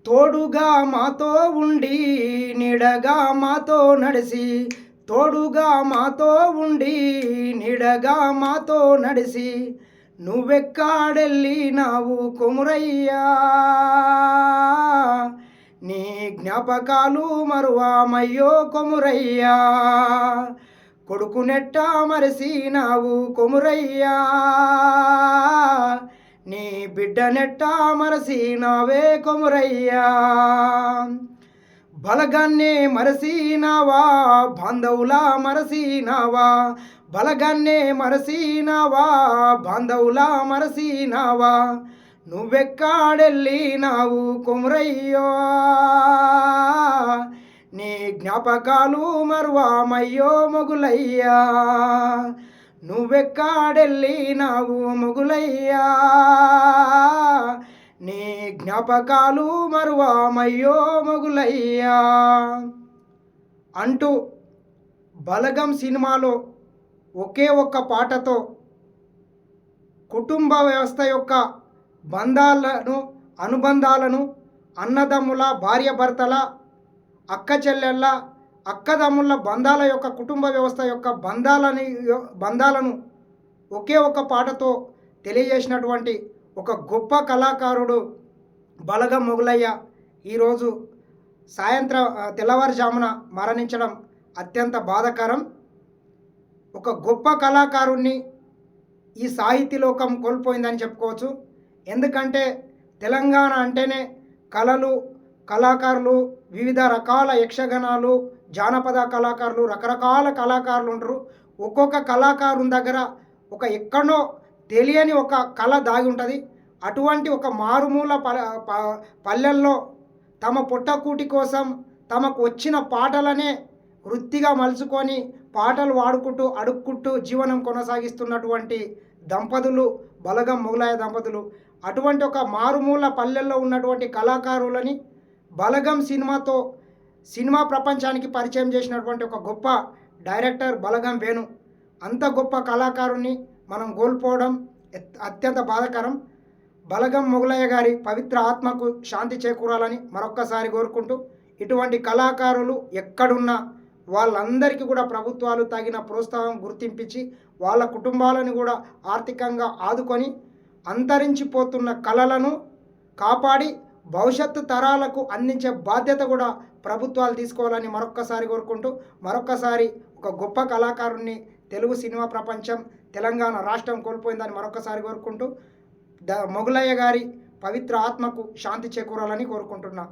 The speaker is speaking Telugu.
తోడుగా మాతో ఉండి నీడగా మాతో నడిసి తోడుగా మాతో ఉండి నీడగా మాతో నడిసి నువ్వెక్కాడెళ్ళినావు కొమురయ్యా నీ జ్ఞాపకాలు మరువామయ్యో కొమురయ్యా కొడుకునెట్టా మరసినావు కొమురయ్యా నీ బిడ్డనెట్టా మరసినావే కొమురయ్యా బలగాన్నే మరసినావా బాంధవులా మరసినావా బలగాన్నే మరసినావా బాంధవులా మరసినావా నువ్వెక్కాడెళ్ళినావు కొమురయ్యో నీ జ్ఞాపకాలు మరువామయ్యో మొగులయ్యా నువ్వెక్కాడెళ్ళినావు మొగులయ్యా నీ జ్ఞాపకాలు మరువామయ్యో మొగులయ్యా అంటూ బలగం సినిమాలో ఒకే ఒక్క పాటతో కుటుంబ వ్యవస్థ యొక్క అనుబంధాలను అన్నదమ్ముల భార్యాభర్తల అక్క చెల్లెళ్ళ అక్కదమ్ముల బంధాల యొక్క కుటుంబ వ్యవస్థ యొక్క బంధాలను ఒకే ఒక పాటతో తెలియజేసినటువంటి ఒక గొప్ప కళాకారుడు బలగం మొగులయ్య ఈరోజు తెల్లవారుజామున మరణించడం అత్యంత బాధాకరం. ఒక గొప్ప కళాకారుణ్ణి ఈ సాహితీ లోకం కోల్పోయిందని చెప్పుకోవచ్చు. ఎందుకంటే తెలంగాణ అంటేనే కళలు, కళాకారులు, వివిధ రకాల యక్షగణాలు, జానపద కళాకారులు, రకరకాల కళాకారులు ఉంటారు. ఒక్కొక్క కళాకారుని దగ్గర ఒక ఎక్కడో తెలియని ఒక కళ దాగి ఉంటుంది. అటువంటి ఒక మారుమూల పల్లెల్లో తమ పొట్టకూటి కోసం తమకు వచ్చిన పాటలనే వృత్తిగా మలుచుకొని పాటలు వాడుకుంటూ అడుక్కుంటూ జీవనం కొనసాగిస్తున్నటువంటి దంపతులు బలగం మొగులయ్య దంపతులు. అటువంటి ఒక మారుమూల పల్లెల్లో ఉన్నటువంటి కళాకారులని బలగం సినిమాతో సినిమా ప్రపంచానికి పరిచయం చేసినటువంటి ఒక గొప్ప డైరెక్టర్ బలగం వేణు. అంత గొప్ప కళాకారుని మనం కోల్పోవడం అత్యంత బాధాకరం. బలగం మొగులయ్య గారి పవిత్ర ఆత్మకు శాంతి చేకూరాలని మరొక్కసారి కోరుకుంటూ, ఇటువంటి కళాకారులు ఎక్కడున్నా వాళ్ళందరికీ కూడా ప్రభుత్వాలు తగిన ప్రోత్సాహం గుర్తింపించి వాళ్ళ కుటుంబాలను కూడా ఆర్థికంగా ఆదుకొని అంతరించిపోతున్న కళలను కాపాడి భవిష్యత్తు తరాలకు అందించే బాధ్యత కూడా ప్రభుత్వాలు తీసుకోవాలని మరొక్కసారి కోరుకుంటూ, మరొక్కసారి ఒక గొప్ప కళాకారుణ్ణి తెలుగు సినిమా ప్రపంచం, తెలంగాణ రాష్ట్రం కోల్పోయిందని మరొక్కసారి కోరుకుంటూ మొగులయ్య గారి పవిత్ర ఆత్మకు శాంతి చేకూరాలని కోరుకుంటున్నా.